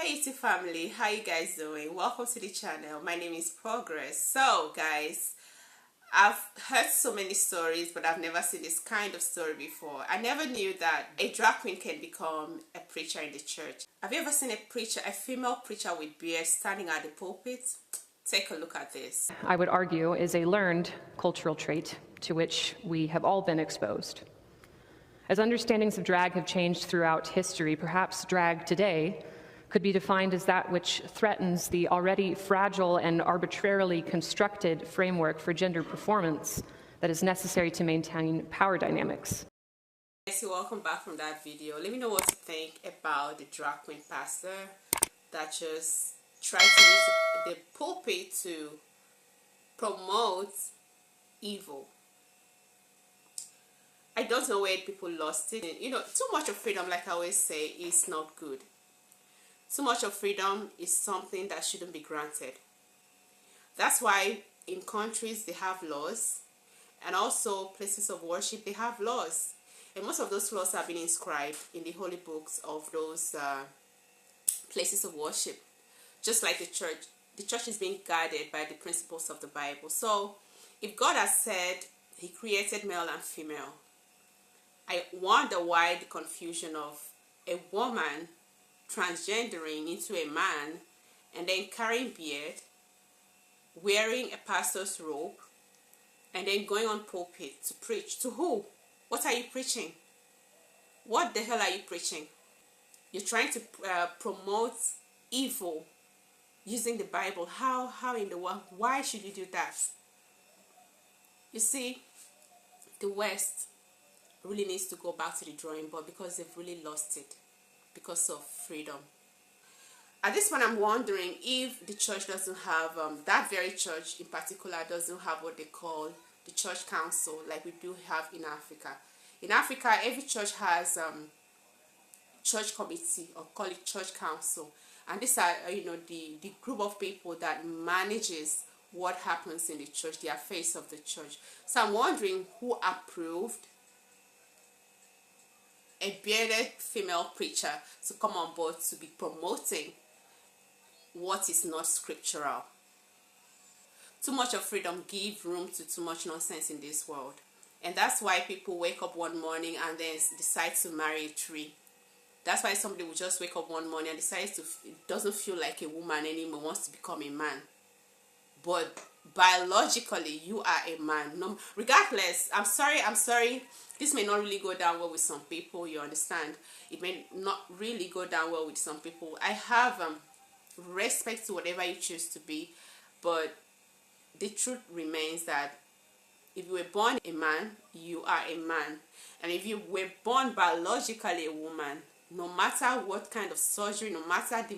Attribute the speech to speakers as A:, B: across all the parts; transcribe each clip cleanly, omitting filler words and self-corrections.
A: Hey YouTube family, how you guys doing? Welcome to the channel. My name is Progress. So guys, I've heard so many stories, but I've never seen this kind of story before. I never knew that a drag queen can become a preacher in the church. Have you ever seen a female preacher with beard standing at the pulpit? Take a look at this.
B: I would argue, is a learned cultural trait to which we have all been exposed. As understandings of drag have changed throughout history, perhaps drag today could be defined as that which threatens the already fragile and arbitrarily constructed framework for gender performance that is necessary to maintain power dynamics.
A: So welcome back from that video. Let me know what you think about the drag queen pastor that just tried to use the pulpit to promote evil. I don't know where people lost it. Too much of freedom, like I always say, is not good. Too much of freedom is something that shouldn't be granted. That's why in countries they have laws, and also places of worship they have laws. And most of those laws have been inscribed in the holy books of those places of worship. Just like the church is being guided by the principles of the Bible. So if God has said he created male and female, I wonder why the confusion of a woman transgendering into a man and then carrying beard, wearing a pastor's robe, and then going on pulpit to preach. To who? What are you preaching? What the hell are you preaching? You're trying to promote evil using the Bible. How in the world? Why should you do that? You see, the West really needs to go back to the drawing board because they've really lost it because of freedom. At this point, I'm wondering if the church doesn't have, that very church in particular doesn't have what they call the church council like we do have in Africa. In Africa, every church has church committee, or call it church council. And these are, the group of people that manages what happens in the church, the affairs of the church. So I'm wondering who approved a bearded female preacher to come on board to be promoting what is not scriptural. Too much of freedom gives room to too much nonsense in this world. And that's why people wake up one morning and then decide to marry a tree. That's why somebody will just wake up one morning and decides doesn't feel like a woman anymore, wants to become a man. But biologically, you are a man. No, regardless, I'm sorry. This may not really go down well with some people, you understand? It may not really go down well with some people. I have respect to whatever you choose to be, but the truth remains that if you were born a man, you are a man. And if you were born biologically a woman, no matter what kind of surgery, no matter the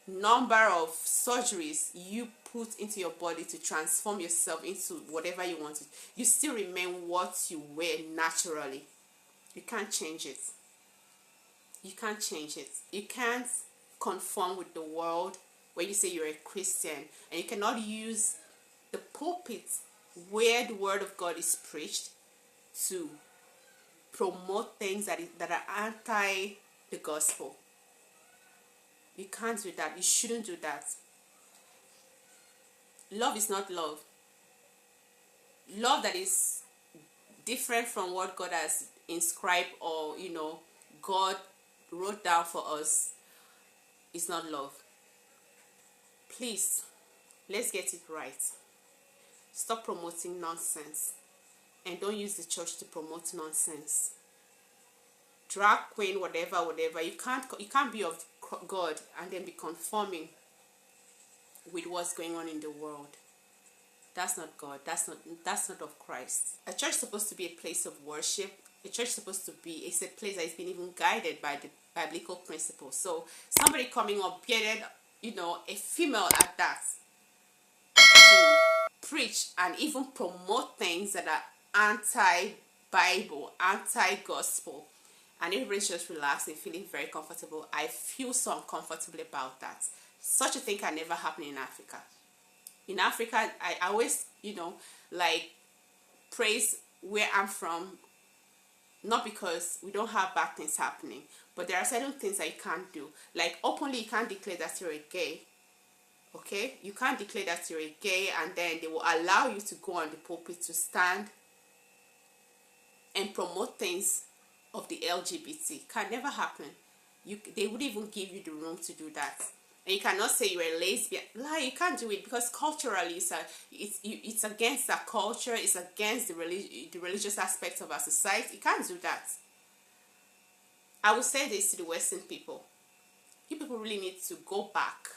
A: number of surgeries you put into your body to transform yourself into whatever you want to, you still remain what you were naturally. You can't change it. You can't change it. You can't conform with the world where you say you're a Christian, and you cannot use the pulpit where the word of God is preached to promote things that are anti the gospel. You can't do that. You shouldn't do that. Love is not love. Love that is different from what God has inscribed or, God wrote down for us is not love. Please, let's get it right. Stop promoting nonsense. And don't use the church to promote nonsense. Drag queen, whatever. You can't be of God and then be conforming with what's going on in the world. That's not God. That's not of Christ. A church is supposed to be a place of worship. A church is supposed to be, it's a place that has been even guided by the biblical principles. So somebody coming up bearded, a female at that, to preach and even promote things that are anti-Bible, anti-gospel, and everybody's just relaxing, feeling very comfortable. I feel so uncomfortable about that. Such a thing can never happen in Africa. In Africa, I always, praise where I'm from. Not because we don't have bad things happening, but there are certain things that you can't do. Like openly, you can't declare that you're a gay. Okay? You can't declare that you're a gay and then they will allow you to go on the pulpit to stand and promote things of the LGBT. Can never happen. They would even give you the room to do that. And you cannot say you're a lesbian. Like, you can't do it because culturally it's against our culture, it's against the religious aspects of our society. You can't do that. I will say this to the Western people. You people really need to go back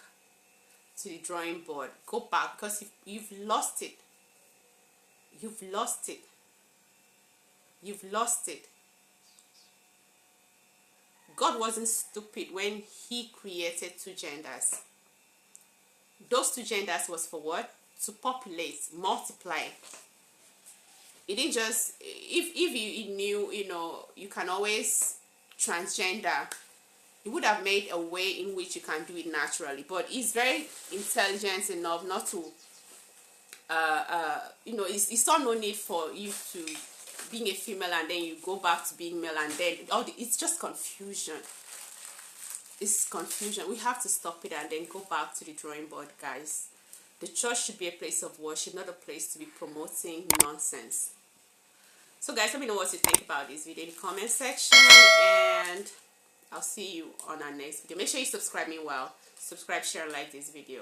A: to the drawing board. Go back, because you've lost it. You've lost it. You've lost it. God wasn't stupid when he created two genders. Those two genders was for what? To populate, multiply. It didn't just, if you knew, you can always transgender, he would have made a way in which you can do it naturally. But he's very intelligent enough not to, it's not no need for you to being a female and then you go back to being male, and then it's just confusion. It's confusion. We have to stop it and then go back to the drawing board, guys. The church should be a place of worship, not a place to be promoting nonsense. So guys, let me know what you think about this video in the comment section, and I'll see you on our next video. Make sure you subscribe meanwhile. Subscribe, share, and like this video.